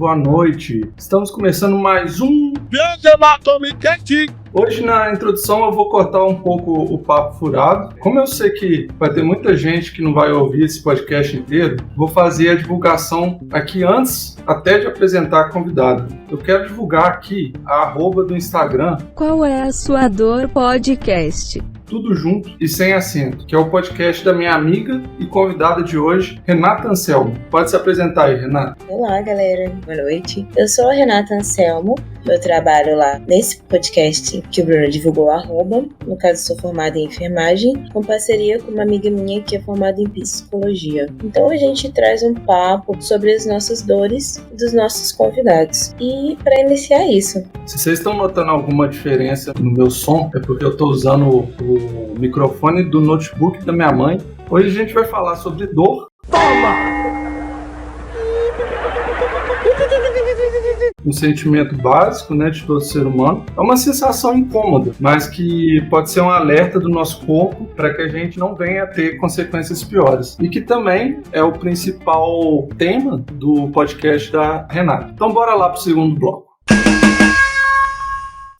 boa noite. Estamos começando mais um... Hoje na introdução eu vou cortar um pouco o papo furado. Como eu sei que vai ter muita gente que não vai ouvir esse podcast inteiro, vou fazer a divulgação aqui antes até de apresentar a convidada. Eu quero divulgar aqui a @ do Instagram. Qual é a sua dor podcast? Tudo junto e sem acento, que é o podcast da minha amiga e convidada de hoje, Renata Anselmo. Pode se apresentar aí, Renata. Olá, galera. Boa noite. Eu sou a Renata Anselmo. Eu trabalho lá nesse podcast que o Bruno divulgou a @. No caso, sou formada em enfermagem, com parceria com uma amiga minha que é formada em psicologia. Então, a gente traz um papo sobre as nossas dores dos nossos convidados. E para iniciar isso... Se vocês estão notando alguma diferença no meu som, é porque eu estou usando o microfone do notebook da minha mãe. Hoje a gente vai falar sobre dor. Toma! Um sentimento básico, né, de todo ser humano. É uma sensação incômoda, mas que pode ser um alerta do nosso corpo para que a gente não venha a ter consequências piores. E que também é o principal tema do podcast da Renata. Então bora lá para o segundo bloco.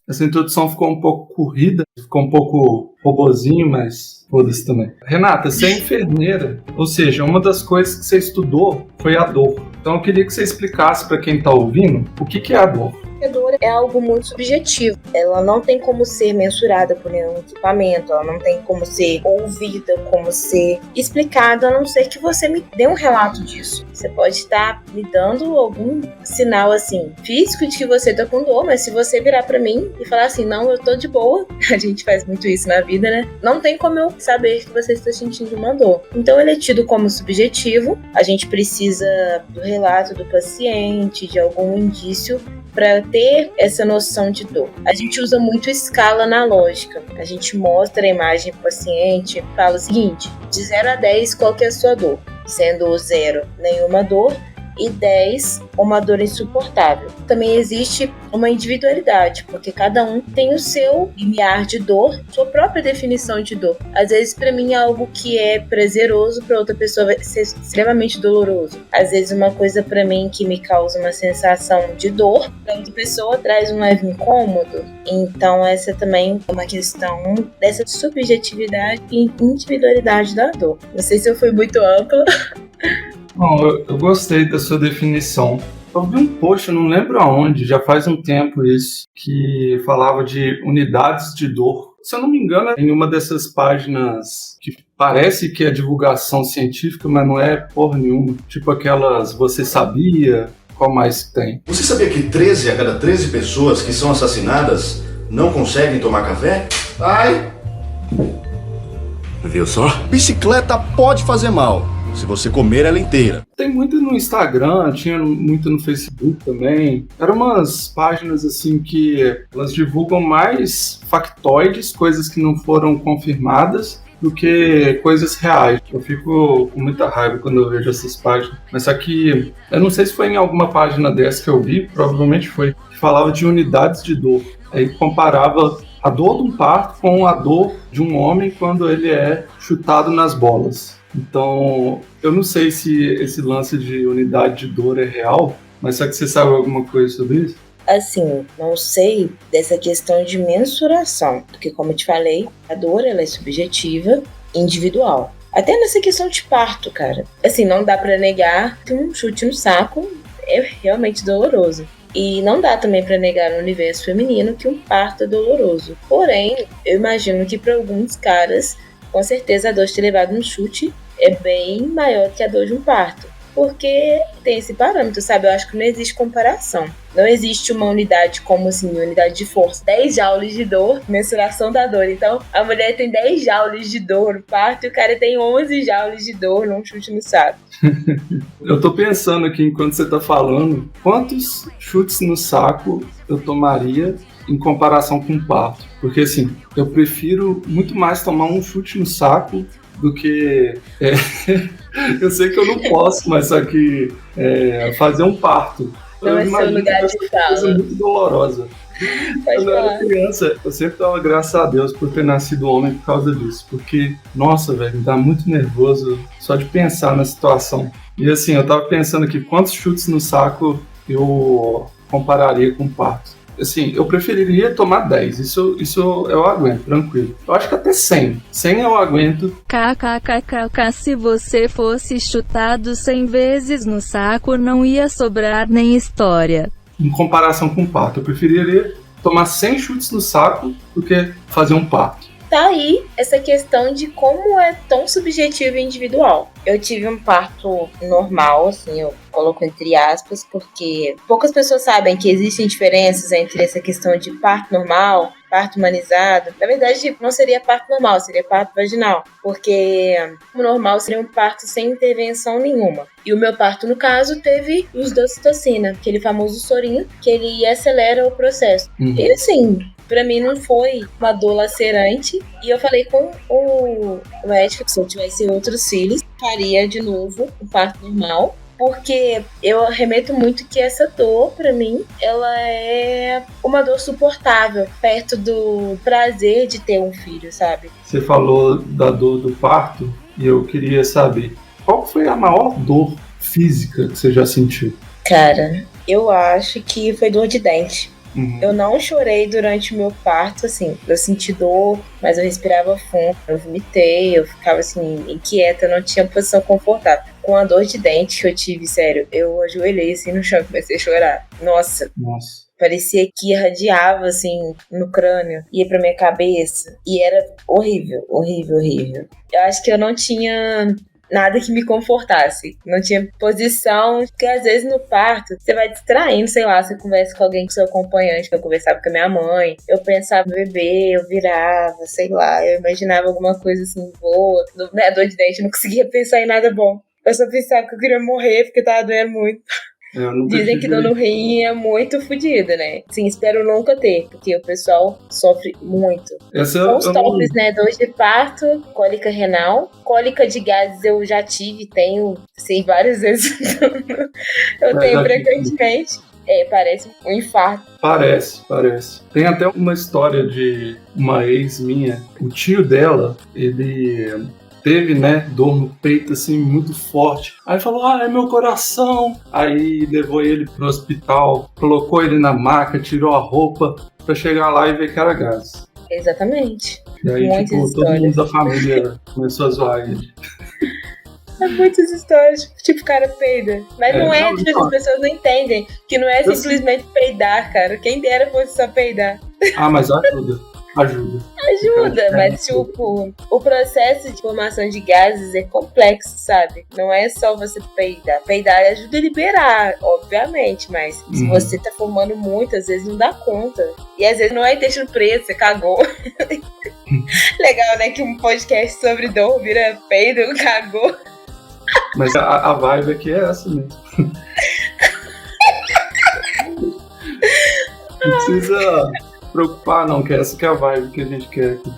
Essa introdução ficou um pouco corrida, ficou um pouco robozinho, mas foda-se também. Renata, você é enfermeira, ou seja, uma das coisas que você estudou foi a dor. Então eu queria que você explicasse para quem está ouvindo o que é a dor. A dor é algo muito subjetivo. Ela não tem como ser mensurada por nenhum equipamento, ela não tem como ser ouvida, como ser explicada, a não ser que você me dê um relato disso. Você pode estar me dando algum sinal assim, físico de que você tá com dor, mas se você virar pra mim e falar assim, não, eu tô de boa, a gente faz muito isso na vida, né? Não tem como eu saber que você está sentindo uma dor. Então ele é tido como subjetivo, a gente precisa do relato do paciente, de algum indício, para ter essa noção de dor. A gente usa muito escala analógica. A gente mostra a imagem para o paciente e fala o seguinte, de 0 a 10, qual que é a sua dor? Sendo 0, nenhuma dor, e 10, uma dor insuportável. Também existe uma individualidade, porque cada um tem o seu limiar de dor, sua própria definição de dor. Às vezes, para mim, algo que é prazeroso, para outra pessoa vai ser extremamente doloroso. Às vezes, uma coisa para mim que me causa uma sensação de dor, para outra pessoa traz um leve incômodo. Então, essa também é uma questão dessa subjetividade e individualidade da dor. Não sei se eu fui muito ampla. Bom, eu gostei da sua definição. Eu vi um post, eu não lembro aonde, já faz um tempo isso, que falava de unidades de dor. Se eu não me engano, em uma dessas páginas que parece que é divulgação científica, mas não é porra nenhuma. Tipo aquelas Você Sabia, qual mais que tem? Você sabia que 13 a cada 13 pessoas que são assassinadas não conseguem tomar café? Ai! Viu só? Bicicleta pode fazer mal se você comer ela inteira. Tem muito no Instagram, tinha muito no Facebook também. Eram umas páginas assim que elas divulgam mais factoides, coisas que não foram confirmadas, do que coisas reais. Eu fico com muita raiva quando eu vejo essas páginas. Mas só que, eu não sei se foi em alguma página dessa que eu vi, provavelmente foi, que falava de unidades de dor. Aí comparava a dor de um parto com a dor de um homem quando ele é chutado nas bolas. Então, eu não sei se esse lance de unidade de dor é real, mas só que você sabe alguma coisa sobre isso? Assim, não sei dessa questão de mensuração, porque como eu te falei, a dor ela é subjetiva, individual. Até nessa questão de parto, cara. Assim, não dá pra negar que um chute no saco é realmente doloroso. E não dá também pra negar no universo feminino que um parto é doloroso. Porém, eu imagino que para alguns caras, com certeza a dor de ter levado um chute é bem maior que a dor de um parto. Porque tem esse parâmetro, sabe? Eu acho que não existe comparação. Não existe uma unidade como assim, unidade de força. 10 joules de dor, mensuração da dor. Então, a mulher tem 10 joules de dor no parto e o cara tem 11 joules de dor num chute no saco. Eu tô pensando aqui, enquanto você tá falando, quantos chutes no saco eu tomaria em comparação com um parto? Porque assim, eu prefiro muito mais tomar um chute no saco do que... eu sei que eu não posso, mas só que fazer um parto. Não é seu lugar de fala. Coisa muito dolorosa. Quando eu era criança, eu sempre dava graças a Deus por ter nascido homem por causa disso. Porque, nossa, velho, me dá muito nervoso só de pensar na situação. E assim, eu tava pensando aqui, quantos chutes no saco eu compararia com parto. Assim, eu preferiria tomar 10, isso eu aguento, tranquilo. Eu acho que até 100. 100 eu aguento. KKKKK, se você fosse chutado 100 vezes no saco, não ia sobrar nem história. Em comparação com parto, eu preferiria tomar 100 chutes no saco do que fazer um parto. Tá aí essa questão de como é tão subjetivo e individual. Eu tive um parto normal, assim, eu coloco entre aspas, porque poucas pessoas sabem que existem diferenças entre essa questão de parto normal, parto humanizado. Na verdade, não seria parto normal, seria parto vaginal, porque o normal seria um parto sem intervenção nenhuma. E o meu parto, no caso, teve uso da ocitocina, aquele famoso sorinho, que ele acelera o processo. E assim, pra mim não foi uma dor lacerante. E eu falei com o médico que se eu tivesse outros filhos, faria de novo o parto normal. Porque eu remeto muito que essa dor, pra mim, ela é uma dor suportável, perto do prazer de ter um filho, sabe? Você falou da dor do parto e eu queria saber, qual foi a maior dor física que você já sentiu? Cara, eu acho que foi dor de dente. Eu não chorei durante o meu parto, assim, eu senti dor, mas eu respirava fundo, eu vomitei, eu ficava assim, inquieta, não tinha posição confortável. Com a dor de dente que eu tive, sério, eu ajoelhei assim no chão e comecei a chorar. Nossa. Parecia que irradiava, assim, no crânio, ia pra minha cabeça, e era horrível, horrível, horrível. Eu acho que eu não tinha nada que me confortasse. Não tinha posição, porque às vezes no parto você vai distraindo, sei lá, você conversa com alguém, com seu acompanhante, que eu conversava com a minha mãe, eu pensava no bebê, eu virava, sei lá, eu imaginava alguma coisa assim boa. A dor de dente, eu não conseguia pensar em nada bom. Eu só pensava que eu queria morrer porque tava doendo muito. Dizem que dor no rim é muito fodida, né? Sim, espero nunca ter, porque o pessoal sofre muito. São os tops, né? Dor de parto, cólica renal, cólica de gases eu já tive, tenho, sei, várias vezes. Eu tenho frequentemente. Parece um infarto. Parece. Tem até uma história de uma ex minha, o tio dela, ele teve, né, dor no peito, assim, muito forte. Aí falou, é meu coração. Aí levou ele pro hospital, colocou ele na maca, tirou a roupa pra chegar lá e ver que era gases. Exatamente. E aí, muitas todo mundo da família começou a zoar ele. Muitas histórias, tipo, cara peida. Mas não é, tipo, as pessoas não entendem que não é simplesmente peidar, cara. Quem dera fosse só peidar. Mas ajuda, mas tipo, o processo de formação de gases é complexo, sabe? Não é só você peidar. Peidar ajuda a liberar, obviamente, mas se você tá formando muito, às vezes não dá conta. E às vezes não é intestino preto, você cagou. Legal, né? Que um podcast sobre dor vira peido, cagou. Mas a vibe aqui é essa mesmo. Não precisa preocupar não, que essa que é a vibe que a gente quer aqui.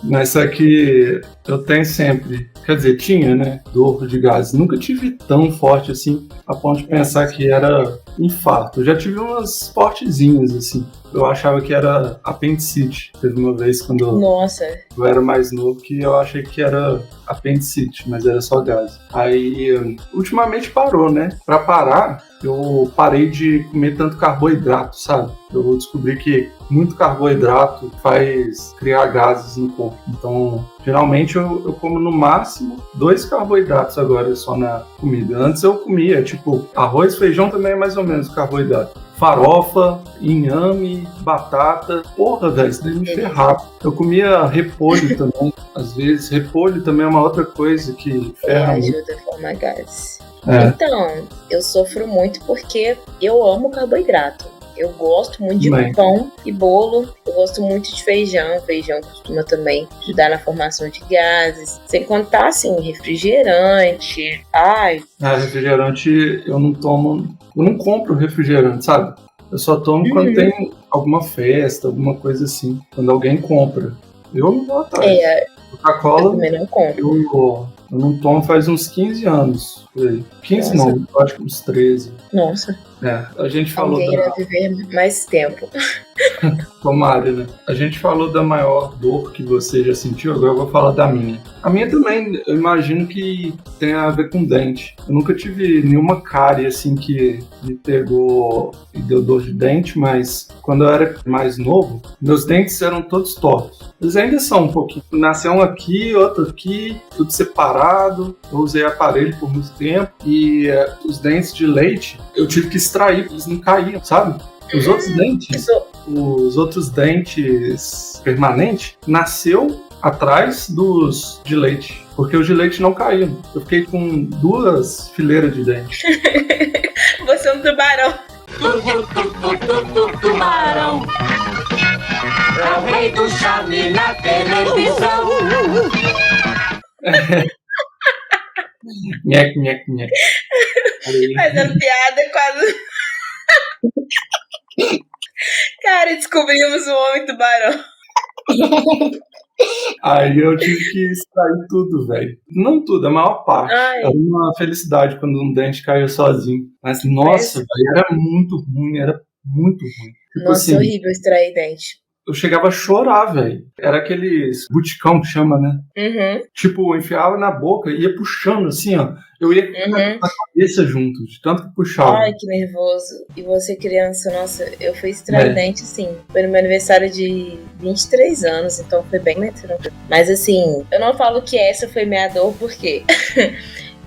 Mas só que eu tenho sempre, quer dizer, tinha, né, dor de gases. Nunca tive tão forte assim, a ponto de pensar que era infarto. Eu já tive umas fortezinhas, assim. Eu achava que era apendicite. Teve uma vez quando eu era mais novo que eu achei que era apendicite, mas era só gases. Aí, ultimamente parou, né? Pra parar, eu parei de comer tanto carboidrato, sabe? Eu descobri que muito carboidrato faz criar gases no corpo. Então, geralmente eu como no máximo 2 carboidratos agora só na comida. Antes eu comia, tipo, arroz, feijão também é mais ou menos carboidrato. Farofa, inhame, batata. Porra, velho, isso daí me ferrava. Eu comia repolho também. Às vezes, repolho também é uma outra coisa que ferra muito. Ajuda a formar gases. Então, eu sofro muito porque eu amo carboidrato. Eu gosto muito de pão e bolo. Eu gosto muito de feijão. Feijão costuma também ajudar na formação de gases. Sem contar, assim, refrigerante. Refrigerante eu não tomo. Eu não compro refrigerante, sabe? Eu só tomo quando tem alguma festa, alguma coisa assim. Quando alguém compra. Eu não vou atrás. Coca-Cola, eu também não compro. Eu não tomo faz uns 15 anos. 15 não, eu acho que uns 13. Nossa. A gente falou alguém irá viver mais tempo. Tomara, né? A gente falou da maior dor que você já sentiu, agora eu vou falar da minha. A minha também, eu imagino que tem a ver com dente. Eu nunca tive nenhuma cárie assim que me pegou e deu dor de dente, mas quando eu era mais novo, meus dentes eram todos tortos. Eles ainda são um pouquinho. Nasceu um aqui, outro aqui, tudo separado. Eu usei aparelho por muito tempo e os dentes de leite eu tive que extrair, eles não caíam, sabe? Os outros dentes permanentes nasceu atrás dos de leite, porque os de leite não caíam. Eu fiquei com 2 fileiras de dente. Você é um tubarão. Tubarão é o rei do charme na televisão. Nheque, nheque, nheque. Fazendo piada quase. Cara, descobrimos o homem tubarão. Aí eu tive que extrair tudo, velho. Não tudo, a maior parte. Ai. Era uma felicidade quando um dente caiu sozinho. Mas, nossa, velho, era muito ruim, era muito ruim. Tipo Nossa, assim, horrível extrair dente. eu chegava a chorar, velho. Era aqueles buticão que chama, né? Uhum. Tipo, eu enfiava na boca e ia puxando assim, ó. Eu ia com a cabeça junto, de tanto que puxava. Ai, que nervoso. E você, criança, nossa, eu fui extrair dente, sim. Foi no meu aniversário de 23 anos, então foi bem tranquilo. Mas assim, eu não falo que essa foi minha dor, porque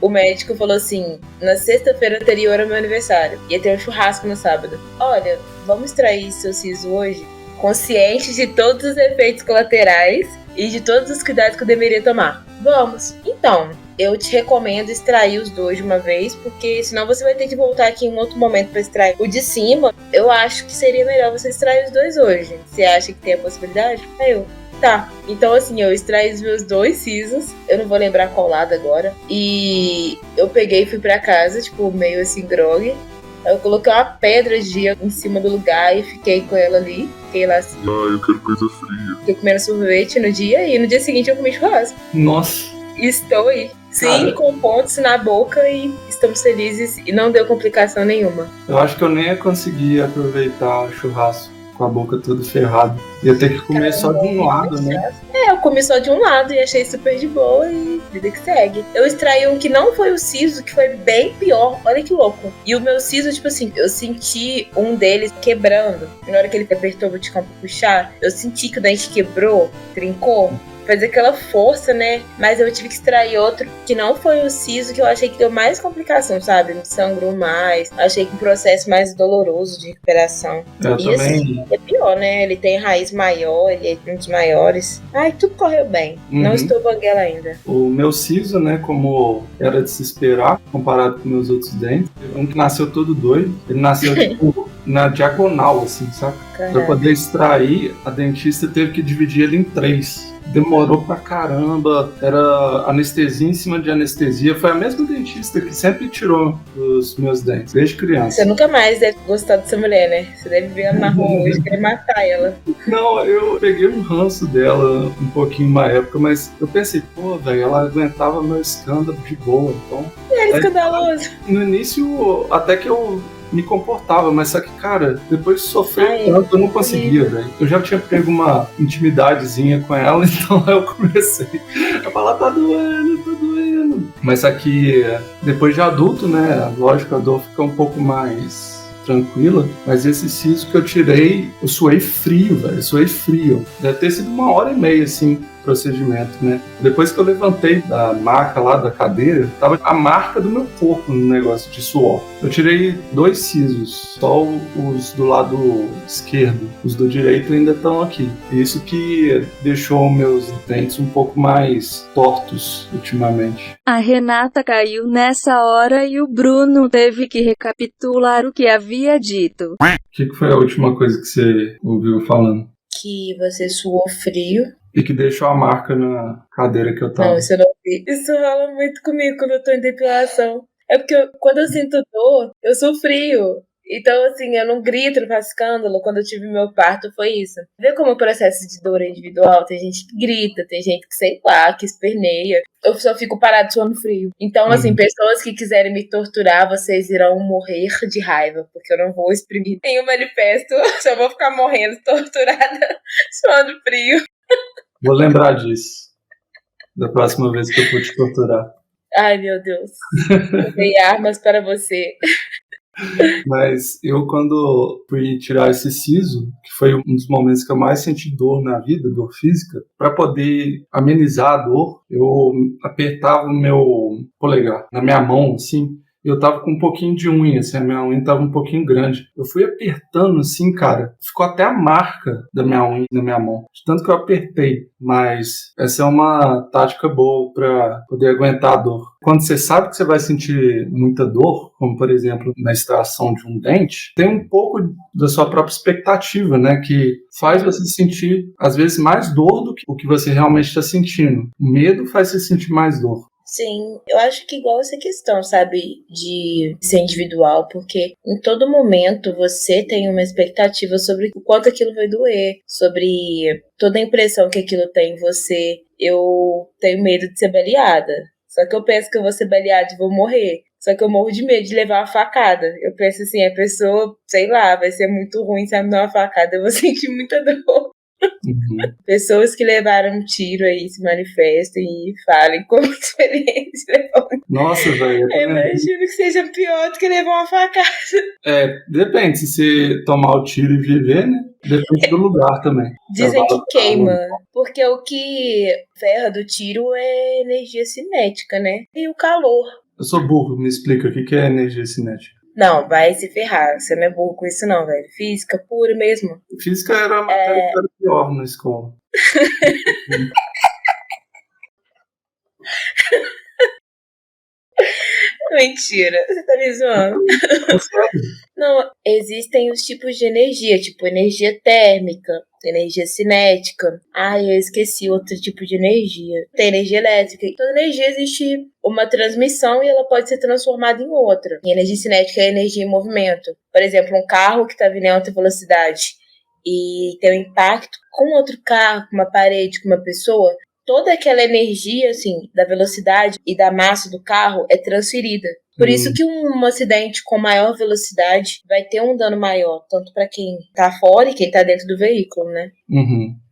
o médico falou assim, na sexta-feira anterior ao meu aniversário, ia ter um churrasco no sábado. Olha, vamos extrair seu siso hoje? Consciente de todos os efeitos colaterais e de todos os cuidados que eu deveria tomar. Vamos. Então, eu te recomendo extrair os 2 de uma vez, porque senão você vai ter que voltar aqui em um outro momento para extrair o de cima. Eu acho que seria melhor você extrair os 2 hoje. Você acha que tem a possibilidade? Aí eu, tá. Então assim, eu extraí os meus 2 sisos, eu não vou lembrar qual lado agora, e eu peguei e fui pra casa, tipo, meio assim, grog. Eu coloquei uma pedra de gelo em cima do lugar e fiquei com ela ali. Fiquei lá assim. Eu quero coisa fria. Fiquei comendo sorvete no dia e no dia seguinte eu comi churrasco. Nossa. Estou aí. Sim, com pontos na boca e estamos felizes e não deu complicação nenhuma. Eu acho que eu nem ia conseguir aproveitar o churrasco com a boca toda ferrada. Ia ter que comer só de um lado, né? Eu comi só de um lado e achei super de boa e vida que segue. Eu extraí um que não foi o siso, que foi bem pior. Olha que louco. E o meu siso, tipo assim, eu senti um deles quebrando. Na hora que ele apertou o botão pra puxar, eu senti que o dente quebrou, trincou. Fazer aquela força, né? Mas eu tive que extrair outro que não foi o siso, que eu achei que deu mais complicação, sabe? Me sangrou mais. Achei que um processo mais doloroso de recuperação. Eu e também. Assim, é pior, né? Ele tem raiz maior, ele é um dos maiores. Ai, tudo correu bem. Não estou banguela ainda. O meu siso, né? Como era de se esperar, comparado com meus outros dentes, um que nasceu todo doido. Ele nasceu, tipo, na diagonal, assim, sabe? Pra poder extrair, a dentista teve que dividir ele em 3. Demorou pra caramba, era anestesia em cima de anestesia. Foi a mesma dentista que sempre tirou os meus dentes, desde criança. Você nunca mais deve gostar dessa mulher, né? Você deve ver ela na rua hoje, querer matar ela. Não, eu peguei um ranço dela um pouquinho na época, mas eu pensei, pô, velho, ela aguentava meu escândalo de boa, então... É escandaloso. No início, até que eu me comportava, mas só que, cara, depois de sofrer tanto, eu não conseguia, velho. Eu já tinha pego uma intimidadezinha com ela, então eu comecei a falar, tá doendo, tá doendo. Mas só que depois de adulto, né, lógico, a dor fica um pouco mais tranquila, mas esse siso que eu tirei, eu suei frio, velho, eu suei frio. Deve ter sido 1h30, assim, procedimento, né? Depois que eu levantei da maca lá da cadeira, tava a marca do meu corpo no negócio de suor. Eu tirei 2 sisos, só os do lado esquerdo. Os do direito ainda estão aqui. Isso que deixou meus dentes um pouco mais tortos ultimamente. A Renata caiu nessa hora e o Bruno teve que recapitular o que havia dito. O que foi a última coisa que você ouviu falando? Que você suou frio. E que deixou a marca na cadeira que eu tava. Não, isso eu não vi. Isso rola muito comigo quando eu tô em depilação. É porque quando eu sinto dor, eu sou frio. Então, assim, eu não grito, não faço escândalo. Quando eu tive meu parto, foi isso. Vê como o processo de dor é individual? Tem gente que grita, tem gente que, sei lá, que esperneia. Eu só fico parado suando frio. Então, assim, pessoas que quiserem me torturar, vocês irão morrer de raiva, porque eu não vou exprimir nenhum manifesto. Só vou ficar morrendo, torturada, suando frio. Vou lembrar disso da próxima vez que eu for te torturar. Ai, meu Deus. Eu dei armas para você. Mas eu, quando fui tirar esse siso, que foi um dos momentos que eu mais senti dor na vida, dor física, para poder amenizar a dor, eu apertava o meu polegar na minha mão, assim. Eu tava com um pouquinho de unha, assim, a minha unha tava um pouquinho grande. Eu fui apertando, assim, cara, ficou até a marca da minha unha na minha mão, de tanto que eu apertei. Mas essa é uma tática boa para poder aguentar a dor. Quando você sabe que você vai sentir muita dor, como por exemplo na extração de um dente, tem um pouco da sua própria expectativa, né, que faz você sentir às vezes mais dor do que o que você realmente está sentindo. O medo faz você sentir mais dor. Sim, eu acho que igual essa questão, sabe, de ser individual, porque em todo momento você tem uma expectativa sobre o quanto aquilo vai doer, sobre toda a impressão que aquilo tem em você. Eu tenho medo de ser baleada, só que eu penso que eu vou ser baleada e vou morrer. Só que eu morro de medo de levar uma facada. Eu penso assim, a pessoa, sei lá, vai ser muito ruim se ela me dar uma facada, eu vou sentir muita dor. Pessoas que levaram um tiro aí se manifestem e falem como experiência. Nossa, velho. Eu imagino que seja pior do que levar uma facada. Depende, se você tomar o tiro e viver, né? Depende do lugar também. Dizem que queima, porque o que ferra do tiro é energia cinética, né? E o calor. Eu sou burro, me explica o que é energia cinética. Não, vai se ferrar. Você não é burro com isso não, velho. Física pura mesmo. Física era a matéria que era pior na escola. Mentira, você tá me zoando. Não, existem os tipos de energia, tipo energia térmica, energia cinética. Ai, eu esqueci outro tipo de energia. Tem energia elétrica. Toda energia existe uma transmissão e ela pode ser transformada em outra. E energia cinética é energia em movimento. Por exemplo, um carro que está vindo em alta velocidade e tem um impacto com outro carro, com uma parede, com uma pessoa, toda aquela energia, assim, da velocidade e da massa do carro é transferida. Por isso que um acidente com maior velocidade vai ter um dano maior, tanto para quem tá fora e quem tá dentro do veículo, né?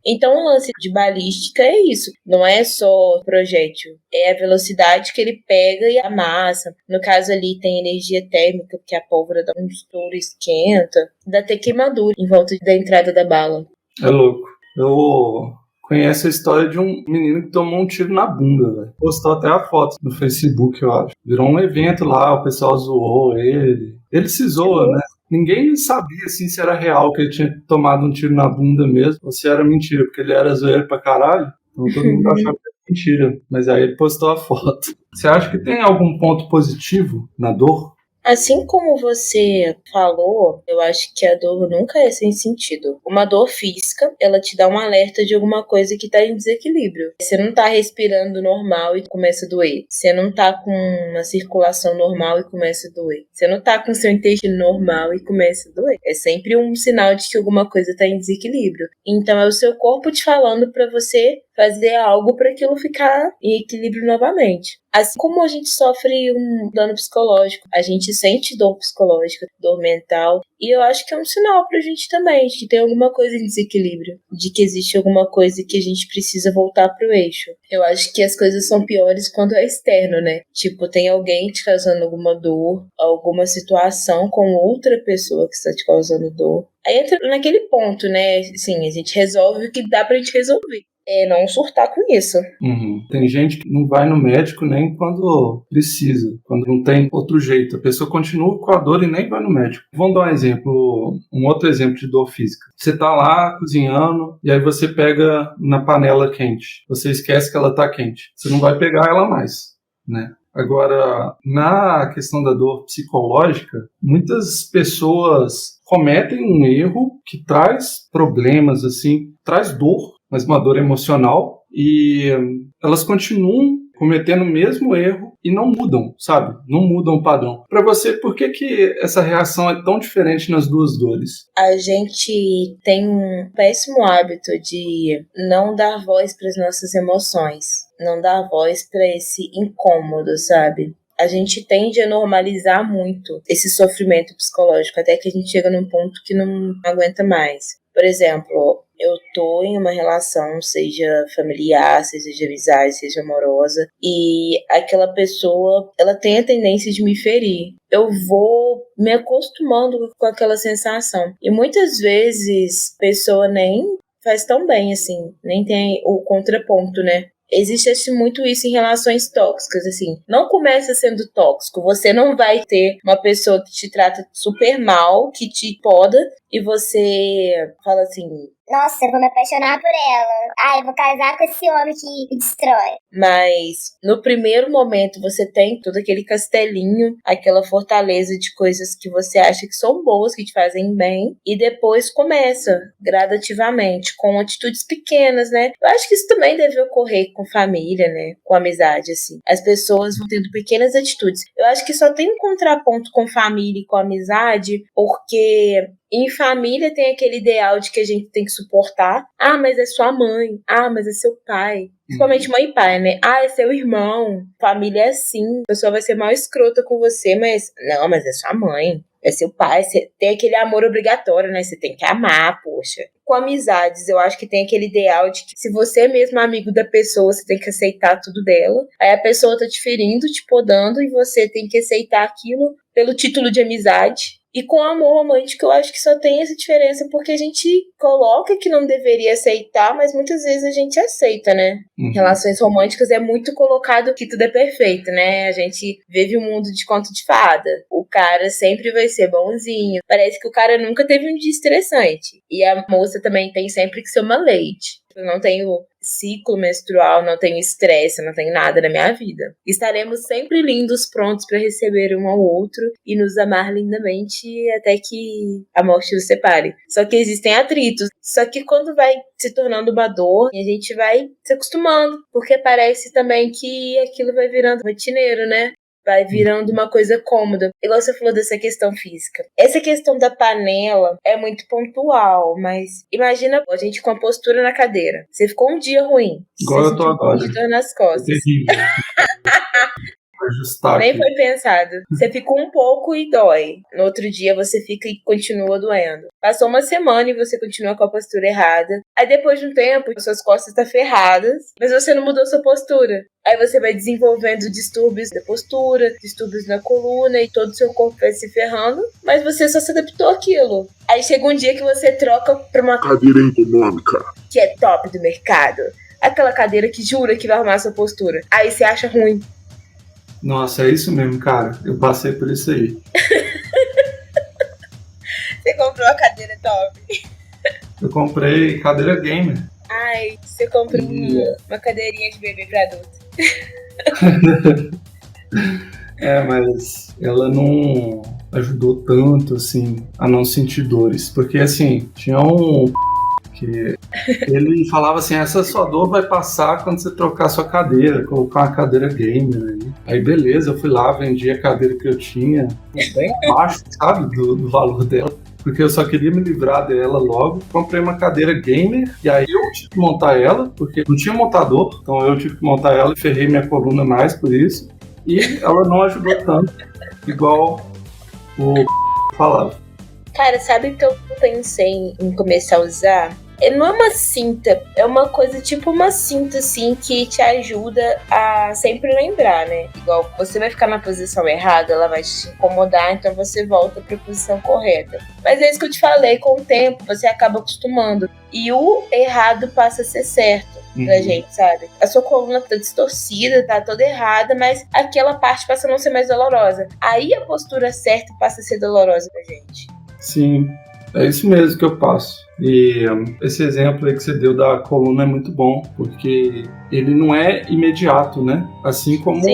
Então o lance de balística é isso. Não é só projétil, é a velocidade que ele pega e a massa. No caso ali tem energia térmica, porque a pólvora dá um estouro, esquenta. Dá até queimadura em volta da entrada da bala. É louco. Eu conheço a história de um menino que tomou um tiro na bunda, velho. Postou até a foto no Facebook, eu acho. Virou um evento lá, o pessoal zoou ele. Ele se zoa, né? Ninguém sabia, assim, se era real que ele tinha tomado um tiro na bunda mesmo, ou se era mentira, porque ele era zoeiro pra caralho. Então todo mundo achava que era mentira. Mas aí ele postou a foto. Você acha que tem algum ponto positivo na dor? Assim como você falou, eu acho que a dor nunca é sem sentido. Uma dor física, ela te dá um alerta de alguma coisa que tá em desequilíbrio. Você não tá respirando normal e começa a doer. Você não tá com uma circulação normal e começa a doer. Você não tá com seu intestino normal e começa a doer. É sempre um sinal de que alguma coisa tá em desequilíbrio. Então é o seu corpo te falando pra você fazer algo para aquilo ficar em equilíbrio novamente. Assim como a gente sofre um dano psicológico, a gente sente dor psicológica, dor mental, e eu acho que é um sinal pra gente também, de que tem alguma coisa em desequilíbrio, de que existe alguma coisa que a gente precisa voltar pro eixo. Eu acho que as coisas são piores quando é externo, né? Tipo, tem alguém te causando alguma dor, alguma situação com outra pessoa que está te causando dor. Aí entra naquele ponto, né? Assim, a gente resolve o que dá pra gente resolver. É não surtar com isso. Tem gente que não vai no médico nem quando precisa, quando não tem outro jeito. A pessoa continua com a dor e nem vai no médico. Vamos dar um outro exemplo de dor física. Você tá lá cozinhando e aí você pega na panela quente. Você esquece que ela tá quente. Você não vai pegar ela mais, né? Agora, na questão da dor psicológica, muitas pessoas cometem um erro que traz problemas, assim, traz dor, mas uma dor emocional, e elas continuam cometendo o mesmo erro e não mudam, sabe? Não mudam o padrão. Pra você, por que essa reação é tão diferente nas duas dores? A gente tem um péssimo hábito de não dar voz para as nossas emoções, não dar voz para esse incômodo, sabe? A gente tende a normalizar muito esse sofrimento psicológico, até que a gente chega num ponto que não aguenta mais. Por exemplo, eu tô em uma relação, seja familiar, seja de amizade, seja amorosa, e aquela pessoa, ela tem a tendência de me ferir. Eu vou me acostumando com aquela sensação. E muitas vezes a pessoa nem faz tão bem, assim, nem tem o contraponto, né? Existe muito isso em relações tóxicas, assim. Não começa sendo tóxico. Você não vai ter uma pessoa que te trata super mal, que te poda, e você fala assim... Nossa, eu vou me apaixonar por ela. Ai, eu vou casar com esse homem que me destrói. Mas no primeiro momento você tem todo aquele castelinho, aquela fortaleza de coisas que você acha que são boas, que te fazem bem, e depois começa gradativamente, com atitudes pequenas, né? Eu acho que isso também deve ocorrer com família, né? Com amizade, assim. As pessoas vão tendo pequenas atitudes. Eu acho que só tem um contraponto com família e com amizade, porque... Em família tem aquele ideal de que a gente tem que suportar. Ah, mas é sua mãe. Ah, mas é seu pai. Principalmente mãe e pai, né? Ah, é seu irmão. Família é assim. A pessoa vai ser mal escrota com você, mas... Não, mas é sua mãe. É seu pai. Você tem aquele amor obrigatório, né? Você tem que amar, poxa. Com amizades, eu acho que tem aquele ideal de que se você é mesmo amigo da pessoa, você tem que aceitar tudo dela. Aí a pessoa tá te ferindo, te podando, e você tem que aceitar aquilo pelo título de amizade. E com amor romântico eu acho que só tem essa diferença porque a gente coloca que não deveria aceitar, mas muitas vezes a gente aceita, né? Em relações românticas é muito colocado que tudo é perfeito, né? A gente vive um mundo de conto de fada. O cara sempre vai ser bonzinho. Parece que o cara nunca teve um dia estressante. E a moça também tem sempre que ser uma lady. Eu não tenho ciclo menstrual, não tenho estresse, não tenho nada na minha vida. Estaremos sempre lindos, prontos para receber um ao outro e nos amar lindamente até que a morte nos separe. Só que existem atritos. Só que quando vai se tornando uma dor, a gente vai se acostumando, porque parece também que aquilo vai virando rotineiro, né? Vai virando uma coisa cômoda. Igual você falou dessa questão física. Essa questão da panela é muito pontual, mas imagina a gente com a postura na cadeira. Você ficou um dia ruim. Igual você eu tô agora. sentiu dor nas costas. Terrível. Ajustar Nem aqui. foi pensado. Você ficou um pouco e dói. No outro dia você fica e continua doendo. Passou uma semana e você continua com a postura errada. Aí depois de um tempo, suas costas estão ferradas, mas você não mudou sua postura. Aí você vai desenvolvendo distúrbios da postura, distúrbios na coluna e todo o seu corpo vai se ferrando, mas você só se adaptou àquilo. Aí chega um dia que você troca pra uma cadeira ergonômica que é top do mercado. Aquela cadeira que jura que vai arrumar sua postura. Aí você acha ruim. Nossa, é isso mesmo, cara. Eu passei por isso aí. Você comprou a cadeira top? Eu comprei cadeira gamer. Ai, você comprou uma cadeirinha de bebê pra adulto. É, mas ela não ajudou tanto, assim, a não sentir dores. Porque, assim, tinha um que ele falava assim, essa sua dor vai passar quando você trocar sua cadeira, colocar uma cadeira gamer aí beleza, eu fui lá, vendi a cadeira que eu tinha bem abaixo, sabe, do valor dela, porque eu só queria me livrar dela logo. Comprei uma cadeira gamer e aí eu tive que montar ela, porque não tinha montador, então eu tive que montar ela e ferrei minha coluna mais por isso, e ela não ajudou tanto igual o falava. Cara, sabe o que eu pensei em começar a usar? Não é uma cinta, é uma coisa tipo uma cinta, assim, que te ajuda a sempre lembrar, né? Igual você vai ficar na posição errada, ela vai te incomodar, então você volta pra posição correta. Mas é isso que eu te falei, com o tempo você acaba acostumando. E o errado passa a ser certo pra gente, sabe? A sua coluna tá distorcida, tá toda errada, mas aquela parte passa a não ser mais dolorosa. Aí a postura certa passa a ser dolorosa pra gente. Sim, é isso mesmo que eu passo. E esse exemplo aí que você deu da coluna é muito bom, porque ele não é imediato, né? Assim como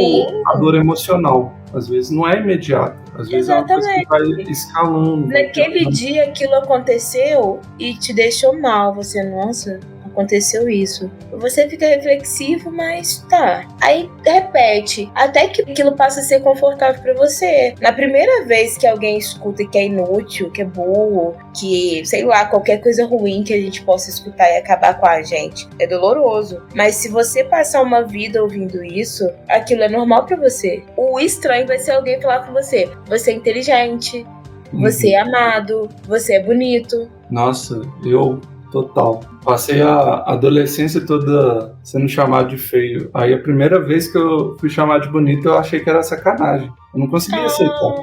a dor emocional. Às vezes não é imediato. Às vezes é uma coisa que vai escalando. Naquele dia aquilo aconteceu e te deixou mal. Você, nossa, aconteceu isso. Você fica reflexivo, mas tá. Aí repete, até que aquilo passa a ser confortável pra você. Na primeira vez que alguém escuta que é inútil, que é burro, que, sei lá, qualquer coisa ruim que a gente possa escutar e acabar com a gente, é doloroso. Mas se você passar uma vida ouvindo isso, aquilo é normal pra você. O estranho vai ser alguém falar com você: você é inteligente, você é amado, você é bonito. Nossa, total. Passei a adolescência toda sendo chamado de feio. Aí a primeira vez que eu fui chamado de bonito, eu achei que era sacanagem. Eu não conseguia aceitar.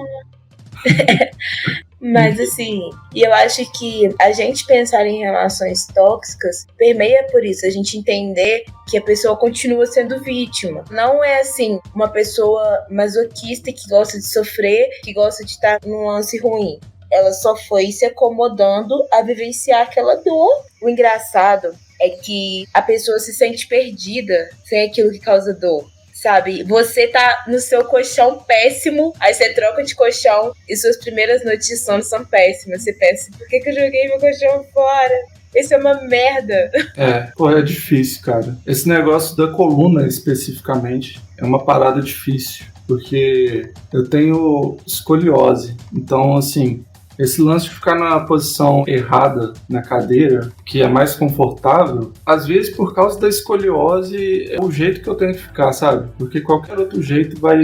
Mas assim, e eu acho que a gente pensar em relações tóxicas permeia por isso, a gente entender que a pessoa continua sendo vítima. Não é assim, uma pessoa masoquista que gosta de sofrer, que gosta de estar num lance ruim. Ela só foi se acomodando a vivenciar aquela dor. O engraçado é que a pessoa se sente perdida sem aquilo que causa dor. Sabe, você tá no seu colchão péssimo, aí você troca de colchão e suas primeiras noites de sono são péssimas. Você pensa: por que eu joguei meu colchão fora? Isso é uma merda. É difícil, cara. Esse negócio da coluna, especificamente, é uma parada difícil, porque eu tenho escoliose. Então, assim, esse lance de ficar na posição errada na cadeira, que é mais confortável, às vezes por causa da escoliose é o jeito que eu tenho que ficar, sabe? Porque qualquer outro jeito vai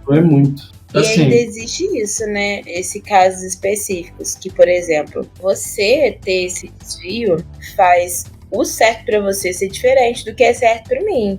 doer muito. E assim, ainda existe isso, né? Esses casos específicos, que, por exemplo, você ter esse desvio faz o certo pra você ser diferente do que é certo pra mim.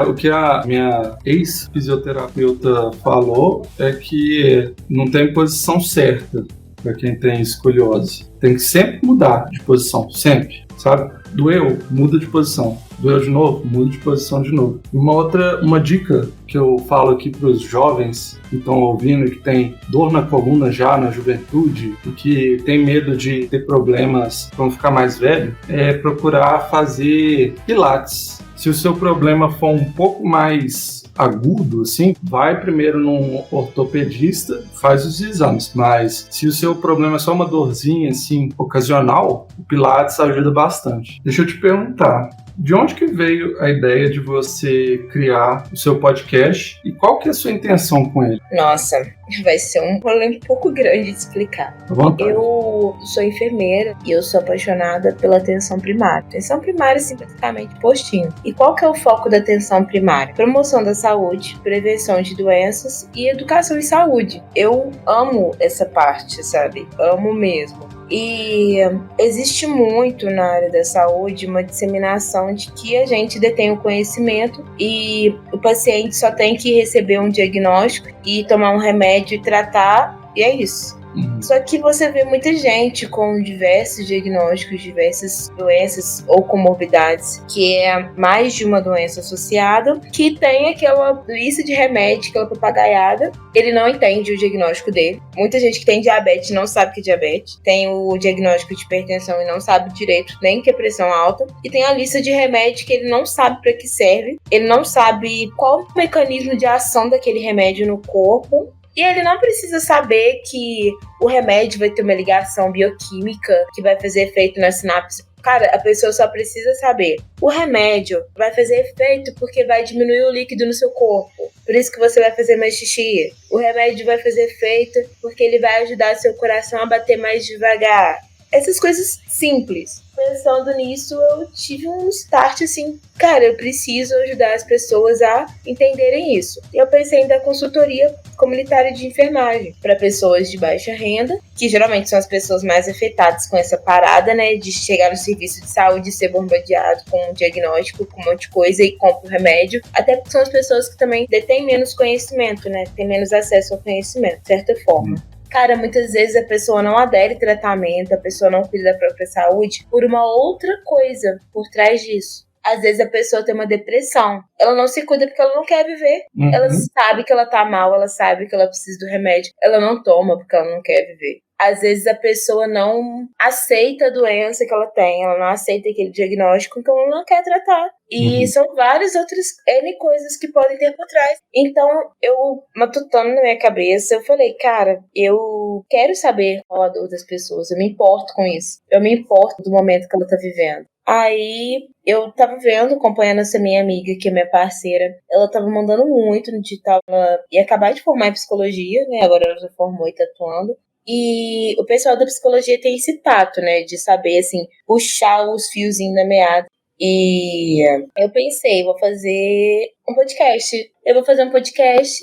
O que a minha ex-fisioterapeuta falou é que não tem posição certa para quem tem escoliose. Tem que sempre mudar de posição, sempre, sabe? Doeu, muda de posição. Doeu de novo, muda de posição de novo. E uma dica que eu falo aqui para os jovens que estão ouvindo e que tem dor na coluna já na juventude e que tem medo de ter problemas quando ficar mais velho, é procurar fazer pilates. Se o seu problema for um pouco mais agudo, assim, vai primeiro num ortopedista, faz os exames. Mas se o seu problema é só uma dorzinha, assim, ocasional, o Pilates ajuda bastante. Deixa eu te perguntar, de onde que veio a ideia de você criar o seu podcast e qual que é a sua intenção com ele? Nossa, vai ser um rolê um pouco grande de explicar. Tá bom? Eu sou enfermeira e eu sou apaixonada pela atenção primária. Atenção primária, simplesmente postinho. E qual que é o foco da atenção primária? Promoção da saúde, prevenção de doenças e educação em saúde. Eu amo essa parte, sabe? Amo mesmo. E existe muito na área da saúde uma disseminação de que a gente detém o conhecimento e o paciente só tem que receber um diagnóstico e tomar um remédio e tratar, e é isso. Só que você vê muita gente com diversos diagnósticos, diversas doenças ou comorbidades, que é mais de uma doença associada, que tem aquela lista de remédios, aquela papagaiada. Ele não entende o diagnóstico dele. Muita gente que tem diabetes não sabe que é diabetes. Tem o diagnóstico de hipertensão e não sabe direito nem que é pressão alta. E tem a lista de remédios que ele não sabe para que serve. Ele não sabe qual o mecanismo de ação daquele remédio no corpo. E ele não precisa saber que o remédio vai ter uma ligação bioquímica que vai fazer efeito na sinapse. Cara, a pessoa só precisa saber. O remédio vai fazer efeito porque vai diminuir o líquido no seu corpo. Por isso que você vai fazer mais xixi. O remédio vai fazer efeito porque ele vai ajudar seu coração a bater mais devagar. Essas coisas simples. Pensando nisso, eu tive um start assim, cara, eu preciso ajudar as pessoas a entenderem isso. E eu pensei em dar consultoria comunitária de enfermagem para pessoas de baixa renda, que geralmente são as pessoas mais afetadas com essa parada, né, de chegar no serviço de saúde e ser bombardeado com um diagnóstico, com um monte de coisa e compra o remédio. Até porque são as pessoas que também detêm menos conhecimento, né, têm menos acesso ao conhecimento, de certa forma. Cara, muitas vezes a pessoa não adere ao tratamento, a pessoa não cuida da própria saúde por uma outra coisa por trás disso. Às vezes a pessoa tem uma depressão. Ela não se cuida porque ela não quer viver. Ela sabe que ela tá mal, ela sabe que ela precisa do remédio. Ela não toma porque ela não quer viver. Às vezes a pessoa não aceita a doença que ela tem, ela não aceita aquele diagnóstico, então ela não quer tratar. E são várias outras N coisas que podem ter por trás. Então, eu, matutando na minha cabeça, eu falei, cara, eu quero saber qual a dor das pessoas, eu me importo com isso. Eu me importo do momento que ela tá vivendo. Aí eu tava vendo, acompanhando essa minha amiga, que é minha parceira. Ela tava mandando muito no digital. Ela ia acabar de formar em psicologia, né? Agora ela já formou e tá atuando. E o pessoal da psicologia tem esse tato, né? De saber, assim, puxar os fiozinhos da meada. E eu pensei, vou fazer um podcast. Eu vou fazer um podcast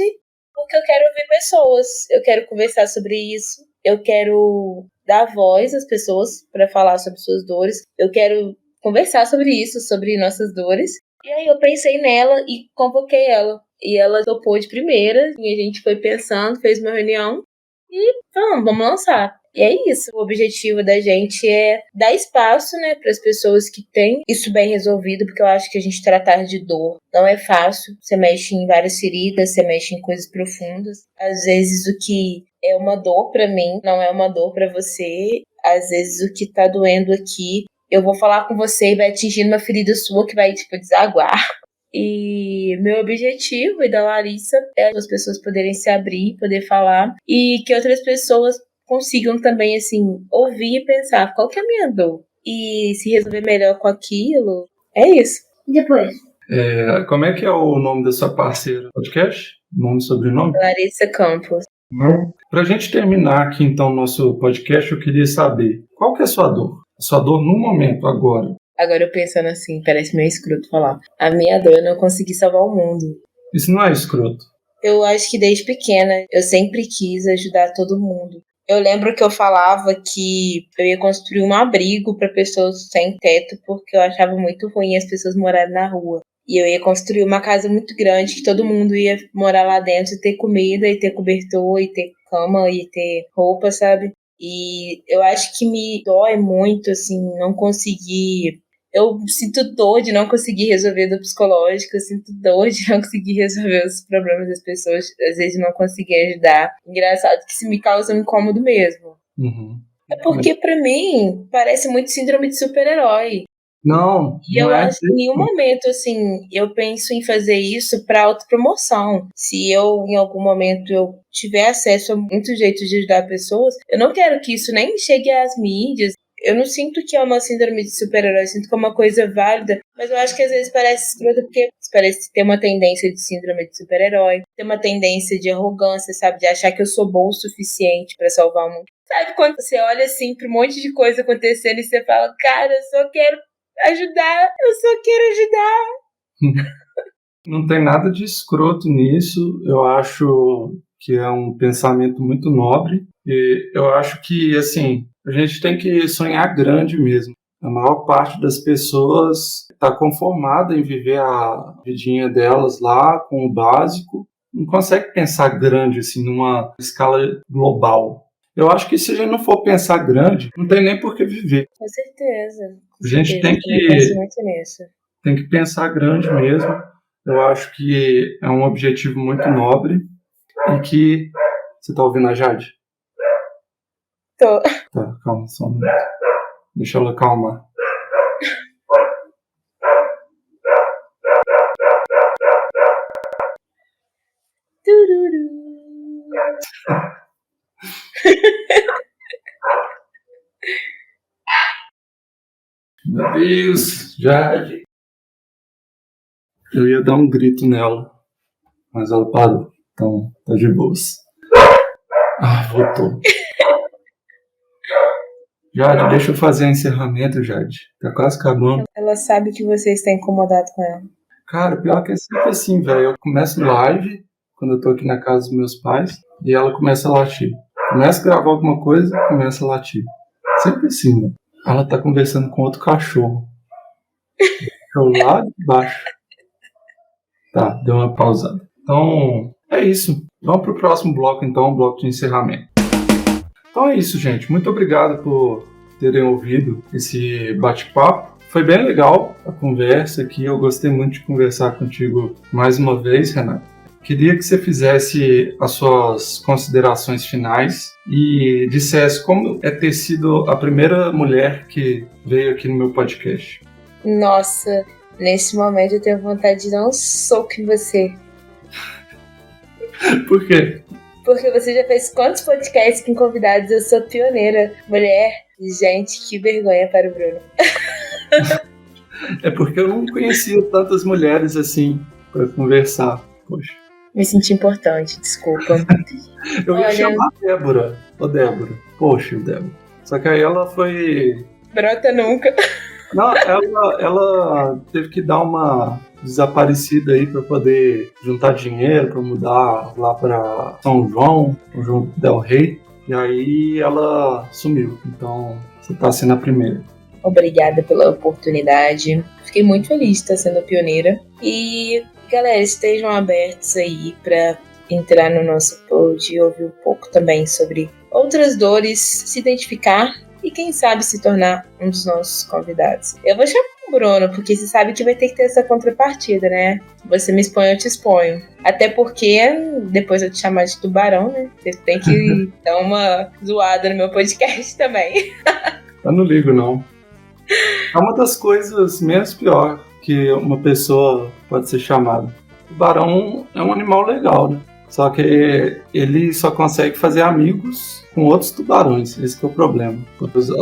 porque eu quero ouvir pessoas. Eu quero conversar sobre isso. Eu quero dar voz às pessoas para falar sobre suas dores. Eu quero conversar sobre isso, sobre nossas dores. E aí eu pensei nela e convoquei ela. E ela topou de primeira. E a gente foi pensando, fez uma reunião. E vamos lançar. E é isso. O objetivo da gente é dar espaço, né, para as pessoas que têm isso bem resolvido, porque eu acho que a gente tratar de dor não é fácil. Você mexe em várias feridas, você mexe em coisas profundas. Às vezes o que é uma dor para mim não é uma dor para você. Às vezes o que tá doendo aqui, eu vou falar com você e vai atingir uma ferida sua que vai, tipo, desaguar. E meu objetivo e da Larissa é as pessoas poderem se abrir, poder falar, e que outras pessoas consigam também, assim, ouvir e pensar qual que é a minha dor e se resolver melhor com aquilo. É isso. Depois. Como é que é o nome da sua parceira? Podcast? Nome e sobrenome? Larissa Campos. Não. Pra gente terminar aqui, então, o nosso podcast, eu queria saber qual que é a sua dor? A sua dor no momento, agora. Agora eu pensando assim, parece meio escroto falar. A minha dor é não conseguir salvar o mundo. Isso não é escroto. Eu acho que desde pequena eu sempre quis ajudar todo mundo. Eu lembro que eu falava que eu ia construir um abrigo para pessoas sem teto, porque eu achava muito ruim as pessoas morarem na rua. E eu ia construir uma casa muito grande, que todo mundo ia morar lá dentro e ter comida, e ter cobertor, e ter cama, e ter roupa, sabe? E eu acho que me dói muito, assim, não conseguir. Eu sinto dor de não conseguir resolver do psicológico, eu sinto dor de não conseguir resolver os problemas das pessoas, às vezes não conseguir ajudar. Engraçado que isso me causa um incômodo mesmo. Uhum. É porque, pra mim, parece muito síndrome de super-herói. Não, E eu acho que em nenhum momento, assim, eu penso em fazer isso pra autopromoção. Se eu, em algum momento, eu tiver acesso a muitos jeitos de ajudar pessoas, eu não quero que isso nem chegue às mídias. Eu não sinto que é uma síndrome de super-herói, eu sinto que é uma coisa válida, mas eu acho que às vezes parece escroto porque parece ter uma tendência de síndrome de super-herói, ter uma tendência de arrogância, sabe, de achar que eu sou bom o suficiente pra salvar o mundo. Sabe quando você olha assim pra um monte de coisa acontecendo e você fala, cara, eu só quero ajudar, eu só quero ajudar. Não tem nada de escroto nisso, eu acho que é um pensamento muito nobre e eu acho que, assim, a gente tem que sonhar grande mesmo. A maior parte das pessoas está conformada em viver a vidinha delas lá com o básico, não consegue pensar grande, assim, numa escala global. Eu acho que se a gente não for pensar grande, não tem nem por que viver. Com certeza. A gente tem que pensar grande mesmo. Eu acho que é um objetivo muito nobre e que... Você tá ouvindo a Jade? Tô. Tá, calma, só um minuto. Deixa ela acalmar. Tururu. Meu Deus, Jade. Eu ia dar um grito nela, mas ela parou. Então, tá de boas. Voltou. Jade, deixa eu fazer o encerramento, Jade. Tá quase acabando. Ela sabe que você está incomodado com ela. Cara, pior que é sempre assim, velho. Eu começo live, quando eu tô aqui na casa dos meus pais, e ela começa a latir. Começa a gravar alguma coisa, começa a latir. Sempre assim, né? Ela tá conversando com outro cachorro. Eu lá de baixo. Tá, deu uma pausada. Então, é isso. Vamos pro próximo bloco, então, o bloco de encerramento. Então é isso, gente. Muito obrigado por terem ouvido esse bate-papo. Foi bem legal a conversa aqui. Eu gostei muito de conversar contigo mais uma vez, Renato. Queria que você fizesse as suas considerações finais e dissesse como é ter sido a primeira mulher que veio aqui no meu podcast. Nossa, nesse momento eu tenho vontade de dar um soco em você. Por quê? Porque você já fez quantos podcasts com convidados? Eu sou pioneira. Mulher, gente, que vergonha para o Bruno. É porque eu não conhecia tantas mulheres assim pra conversar. Poxa. Me senti importante, desculpa. Eu ia Olha. chamar a Débora. Ô, Débora. Poxa, Débora. Só que aí ela foi... Brota nunca. Não, ela teve que dar uma desaparecida aí pra poder juntar dinheiro pra mudar lá pra São João del Rey. E aí ela sumiu. Então você tá sendo a primeira. Obrigada pela oportunidade. Fiquei muito feliz de estar sendo pioneira. E, galera, estejam abertos aí pra entrar no nosso pod e ouvir um pouco também sobre outras dores, se identificar e quem sabe se tornar um dos nossos convidados. Eu vou chamar o Bruno, porque você sabe que vai ter que ter essa contrapartida, né? Você me expõe, eu te exponho. Até porque, depois eu te chamar de tubarão, né? Você tem que dar uma zoada no meu podcast também. Eu não ligo, não. É uma das coisas menos pior que uma pessoa pode ser chamada. O tubarão é um animal legal, né? Só que ele só consegue fazer amigos com outros tubarões. Esse que é o problema.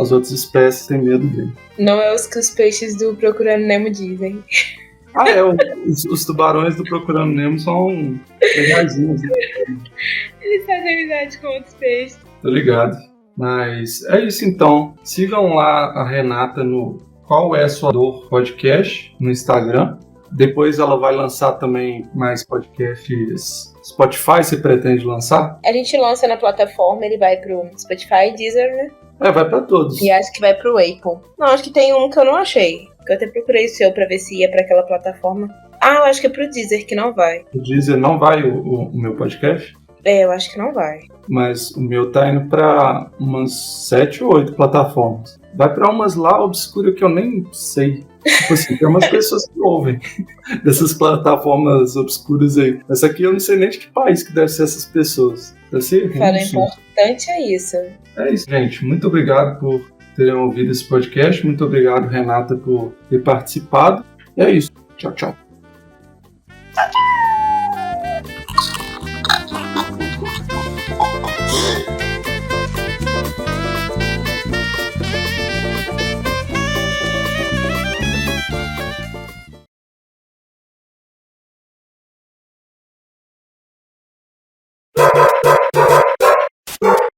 As outras espécies têm medo dele. Não é os que os peixes do Procurando Nemo dizem. Ah, é. Os tubarões do Procurando Nemo são legaisinhos. Né? Eles fazem amizade com outros peixes. Tô ligado. Mas é isso então. Sigam lá a Renata no Qual é a Sua Dor Podcast no Instagram. Depois ela vai lançar também mais podcasts. Spotify, você pretende lançar? A gente lança na plataforma, ele vai pro Spotify, Deezer, né? É, vai pra todos. E acho que vai pro Apple. Não, acho que tem um que eu não achei. Que eu até procurei o seu pra ver se ia pra aquela plataforma. Ah, eu acho que é pro Deezer que não vai. O Deezer não vai o meu podcast? É, eu acho que não vai. Mas o meu tá indo pra umas 7 ou 8 plataformas. Vai pra umas lá obscuras que eu nem sei. Tipo assim, tem umas pessoas que ouvem dessas plataformas obscuras aí. Essa aqui eu não sei nem de que país que deve ser essas pessoas. Deve ser Fala, o russo. importante é isso. É isso, gente. Muito obrigado por terem ouvido esse podcast. Muito obrigado, Renata, por ter participado. E é isso. Tchau, tchau. Hey!